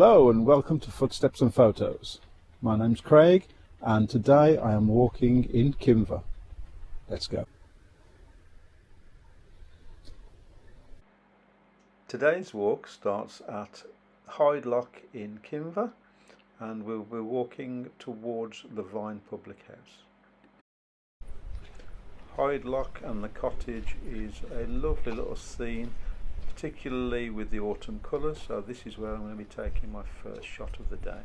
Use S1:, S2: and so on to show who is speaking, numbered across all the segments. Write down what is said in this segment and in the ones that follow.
S1: Hello and welcome to Footsteps and Photos. My name's Craig and today I am walking in Kinver. Let's go. Today's walk starts at Hyde Lock in Kinver and we'll be walking towards the Vine Public House. Hyde Lock and the cottage is a lovely little scene, particularly with the autumn colours, so this is where I'm going to be taking my first shot of the day.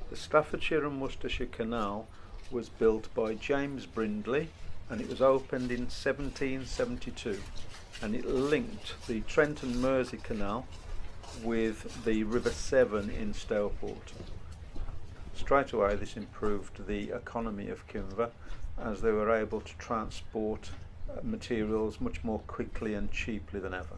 S1: The Staffordshire and Worcestershire Canal was built by James Brindley and it was opened in 1772, and it linked the Trent and Mersey Canal with the River Severn in Stourport. Straight away this improved the economy of Kinver as they were able to transport materials much more quickly and cheaply than ever.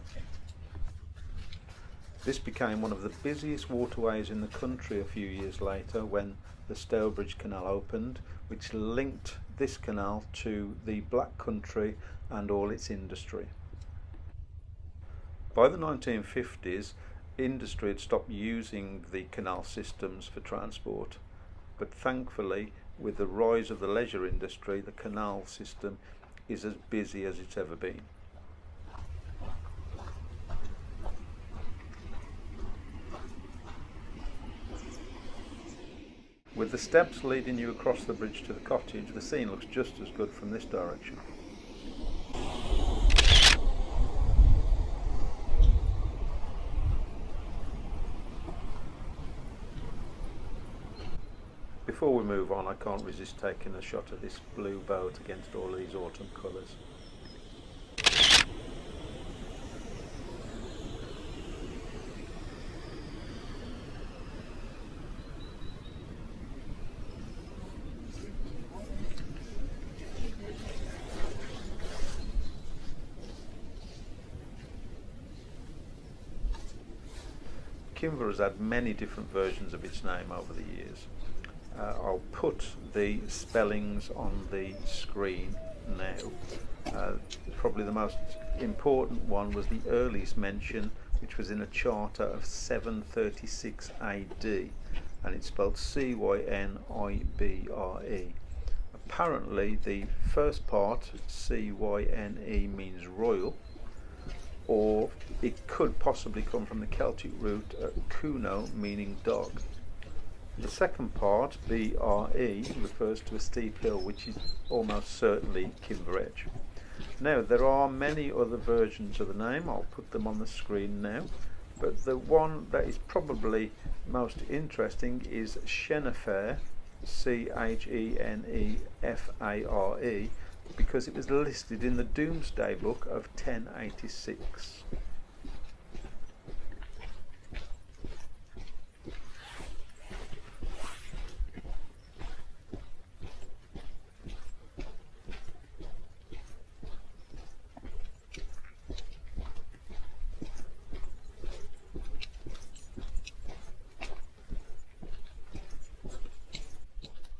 S1: This became one of the busiest waterways in the country a few years later when the Stourbridge Canal opened, which linked this canal to the Black Country and all its industry. By the 1950s, industry had stopped using the canal systems for transport, but thankfully with the rise of the leisure industry, the canal system is as busy as it's ever been. With the steps leading you across the bridge to the cottage, the scene looks just as good from this direction. Before we move on, I can't resist taking a shot of this blue boat against all these autumn colours. Kinver has had many different versions of its name over the years. I'll put the spellings on the screen now. Probably the most important one was the earliest mention, which was in a charter of 736 AD, and it's spelled Cynibre. Apparently the first part, Cyne, means royal, or it could possibly come from the Celtic root cuno, meaning dog. The second part, Bre, refers to a steep hill, which is almost certainly Kinver Edge. Now, there are many other versions of the name. I'll put them on the screen now, but the one that is probably most interesting is Chenefare, Chenefare, because it was listed in the Domesday Book of 1086.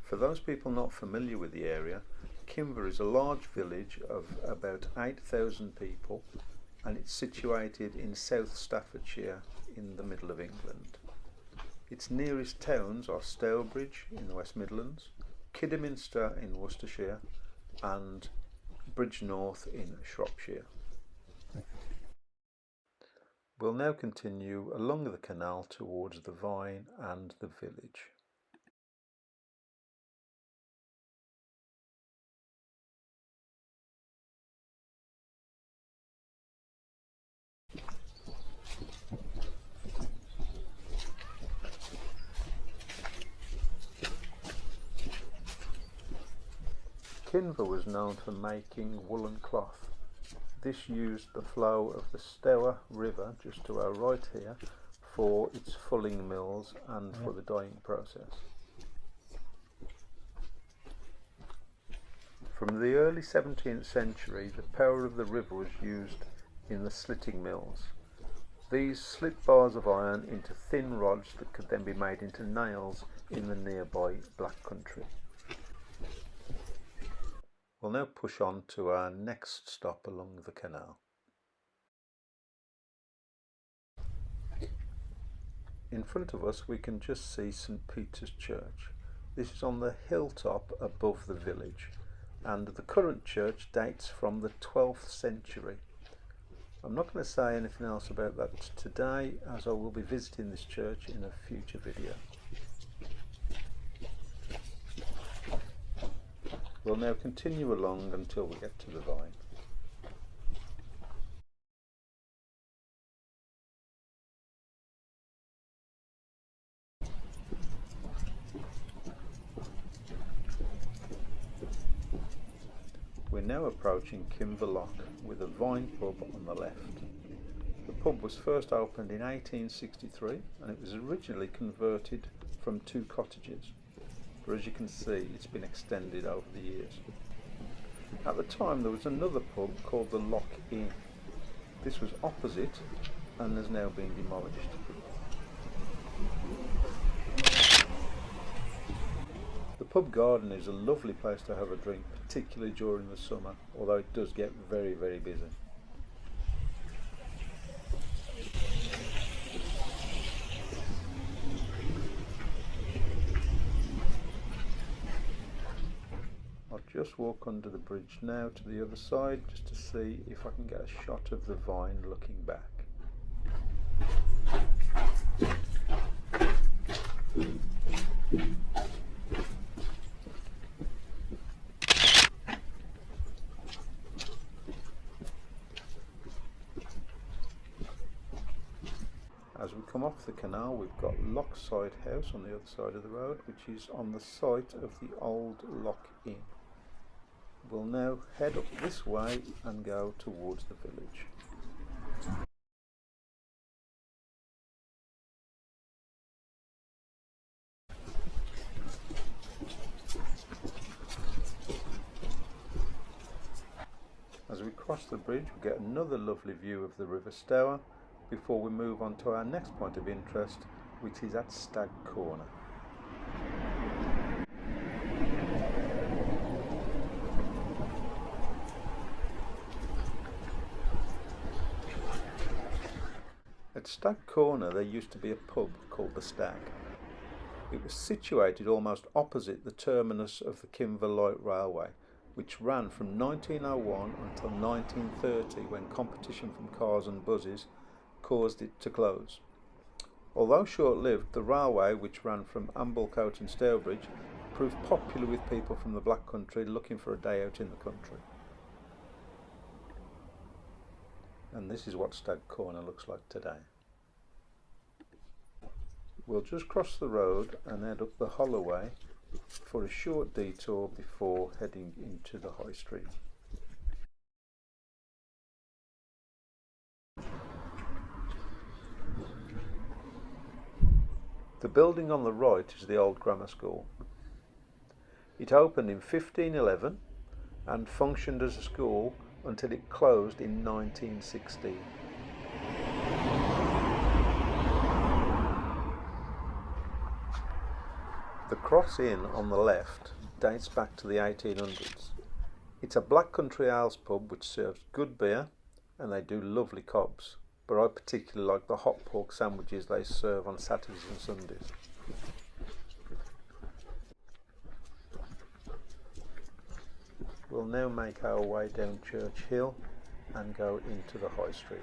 S1: For those people not familiar with the area, Kinver is a large village of about 8,000 people, and it's situated in South Staffordshire in the middle of England. Its nearest towns are Stourbridge in the West Midlands, Kidderminster in Worcestershire and Bridgnorth in Shropshire. We'll now continue along the canal towards the Vine and the village. Kinver was known for making woolen cloth. This used the flow of the Stour River, just to our right here, for its fulling mills and for the dyeing process. From the early 17th century, the power of the river was used in the slitting mills. These slit bars of iron into thin rods that could then be made into nails in the nearby Black Country. We'll now push on to our next stop along the canal. In front of us we can just see St Peter's Church. This is on the hilltop above the village, and the current church dates from the 12th century. I'm not going to say anything else about that today, as I will be visiting this church in a future video. We'll now continue along until we get to the vine. We're now approaching Kinver Lock with a Vine pub on the left. The pub was first opened in 1863 and it was originally converted from 2 cottages, but as you can see it's been extended over the years. At the time there was another pub called the Lock Inn. This was opposite and has now been demolished. The pub garden is a lovely place to have a drink, particularly during the summer, although it does get very, very busy. I'll just walk under the bridge now to the other side just to see if I can get a shot of the vine looking back. As we come off the canal, we've got Lockside House on the other side of the road, which is on the site of the old Lock Inn. We'll now head up this way and go towards the village. As we cross the bridge, we get another lovely view of the River Stour before we move on to our next point of interest, which is at Stag Corner. At Stag Corner there used to be a pub called the Stag. It was situated almost opposite the terminus of the Kinver Light Railway, which ran from 1901 until 1930, when competition from cars and buses caused it to close. Although short-lived, the railway, which ran from Amblecote and Stourbridge, proved popular with people from the Black Country looking for a day out in the country. And this is what Stag Corner looks like today. We'll just cross the road and head up the Holloway for a short detour before heading into the High Street. The building on the right is the old grammar school. It opened in 1511 and functioned as a school until it closed in 1916. The Cross Inn on the left dates back to the 1800s. It's a Black Country Ales pub which serves good beer and they do lovely cobs, but I particularly like the hot pork sandwiches they serve on Saturdays and Sundays. We'll now make our way down Church Hill and go into the High Street.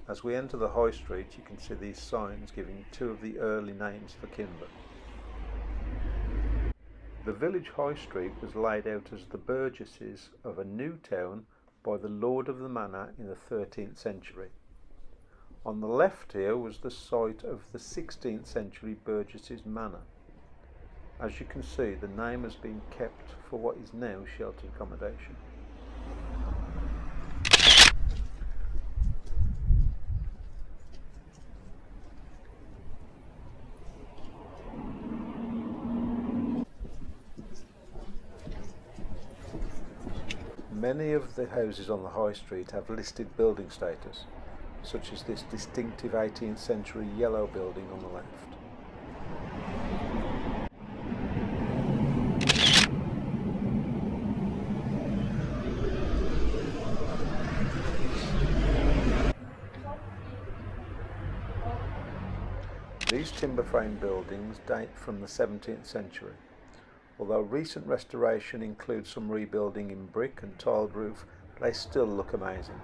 S1: As we enter the High Street, you can see these signs giving 2 of the early names for Kinver. The village High Street was laid out as the burgesses of a new town by the Lord of the Manor in the 13th century. On the left here was the site of the 16th century burgesses' manor. As you can see, the name has been kept for what is now sheltered accommodation. Many of the houses on the High Street have listed building status, such as this distinctive 18th century yellow building on the left. These timber frame buildings date from the 17th century. Although recent restoration includes some rebuilding in brick and tiled roof, they still look amazing.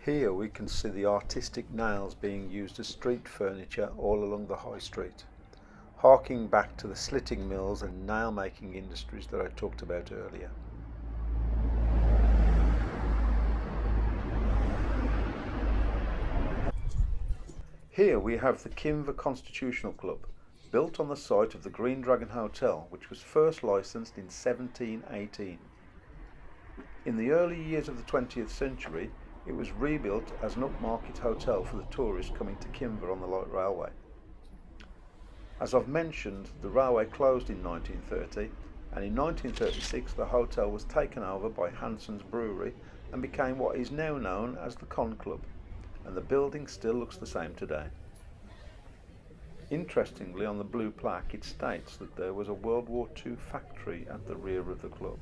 S1: Here we can see the artistic nails being used as street furniture all along the High Street, harking back to the slitting mills and nail making industries that I talked about earlier. Here we have the Kinver Constitutional Club, built on the site of the Green Dragon Hotel, which was first licensed in 1718. In the early years of the 20th century, it was rebuilt as an upmarket hotel for the tourists coming to Kinver on the light railway. As I've mentioned, the railway closed in 1930, and in 1936 the hotel was taken over by Hanson's Brewery and became what is now known as the Con Club, and the building still looks the same today. Interestingly, on the blue plaque it states that there was a World War II factory at the rear of the club.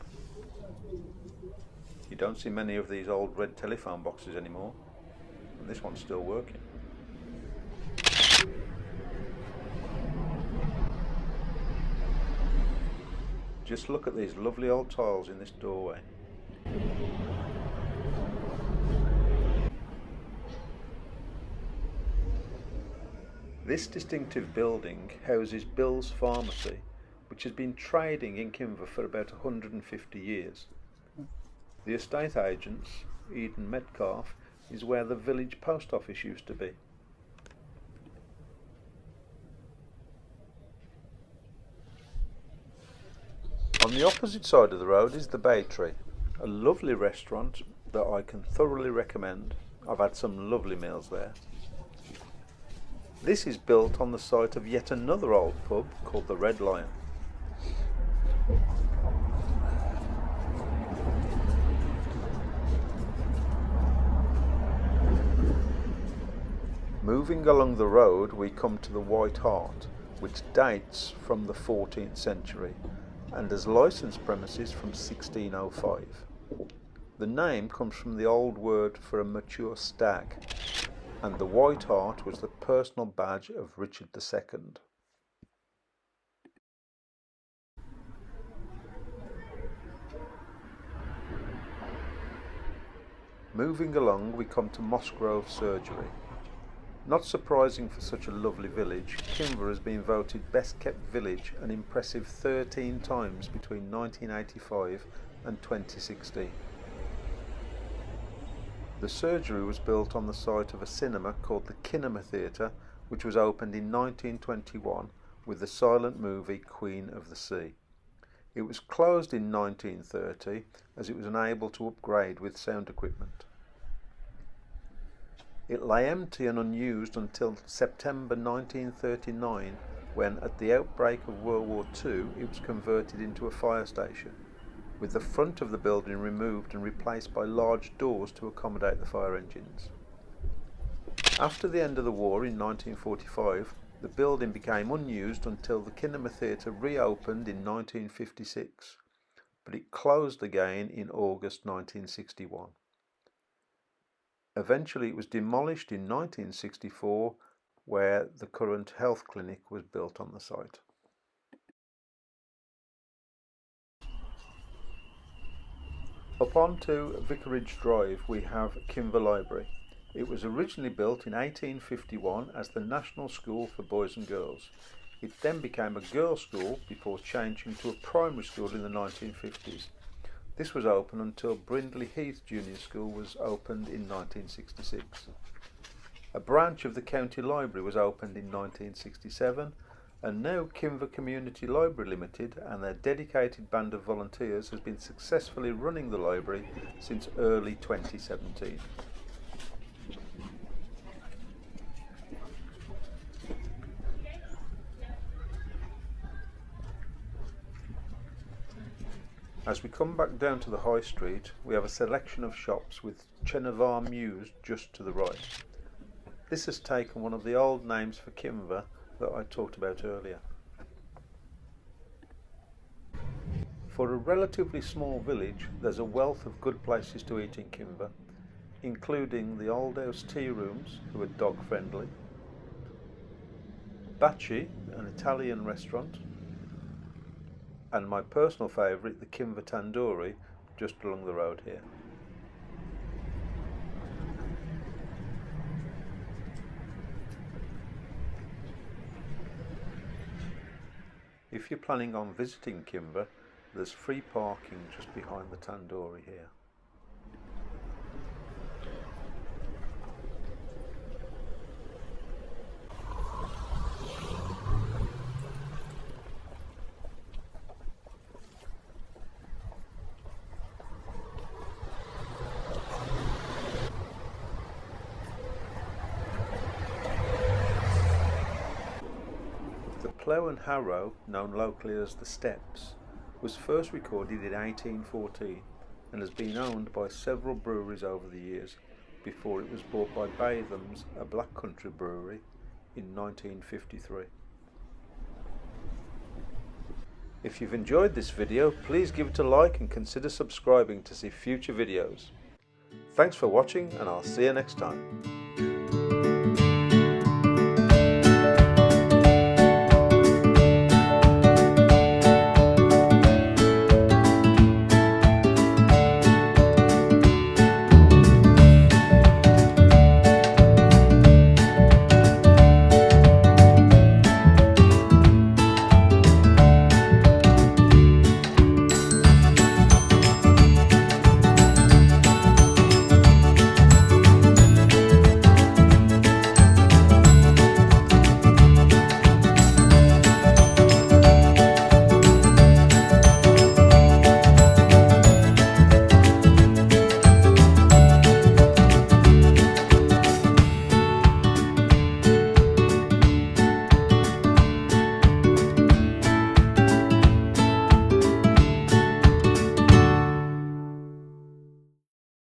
S1: You don't see many of these old red telephone boxes anymore, and this one's still working. Just look at these lovely old tiles in this doorway. This distinctive building houses Bill's Pharmacy, which has been trading in Kinver for about 150 years. The estate agents, Eden Metcalf, is where the village post office used to be. On the opposite side of the road is the Bay Tree, a lovely restaurant that I can thoroughly recommend. I've had some lovely meals there. This is built on the site of yet another old pub called the Red Lion. Moving along the road we come to the White Hart, which dates from the 14th century and has licensed premises from 1605. The name comes from the old word for a mature stag, and the White Hart was the personal badge of Richard II. Moving along we come to Mossgrove Surgery. Not surprising for such a lovely village, Kinver has been voted best kept village an impressive 13 times between 1985 and 2016. The surgery was built on the site of a cinema called the Kinema Theatre, which was opened in 1921 with the silent movie Queen of the Sea. It was closed in 1930 as it was unable to upgrade with sound equipment. It lay empty and unused until September 1939 when, at the outbreak of World War II, it was converted into a fire station, with the front of the building removed and replaced by large doors to accommodate the fire engines. After the end of the war in 1945, the building became unused until the Kinema Theatre reopened in 1956, but it closed again in August 1961. Eventually it was demolished in 1964, where the current health clinic was built on the site. Up onto Vicarage Drive we have Kinver Library. It was originally built in 1851 as the National School for Boys and Girls. It then became a girls' school before changing to a primary school in the 1950s. This was open until Brindley Heath Junior School was opened in 1966. A branch of the County Library was opened in 1967, And now Kinver Community Library Limited and their dedicated band of volunteers has been successfully running the library since early 2017. As we come back down to the High Street, we have a selection of shops with Chenavar Mews just to the right. This has taken one of the old names for Kinver that I talked about earlier. For a relatively small village, there's a wealth of good places to eat in Kinver, including the Old House Tea Rooms, who are dog friendly, Bacci, an Italian restaurant, and my personal favourite, the Kinver Tandoori, just along the road here. If you're planning on visiting Kinver, there's free parking just behind the Tandoori here. The Plough and Harrow, known locally as the Steps, was first recorded in 1814 and has been owned by several breweries over the years before it was bought by Batham's, a Black Country brewery, in 1953. If you've enjoyed this video, please give it a like and consider subscribing to see future videos. Thanks for watching, and I'll see you next time.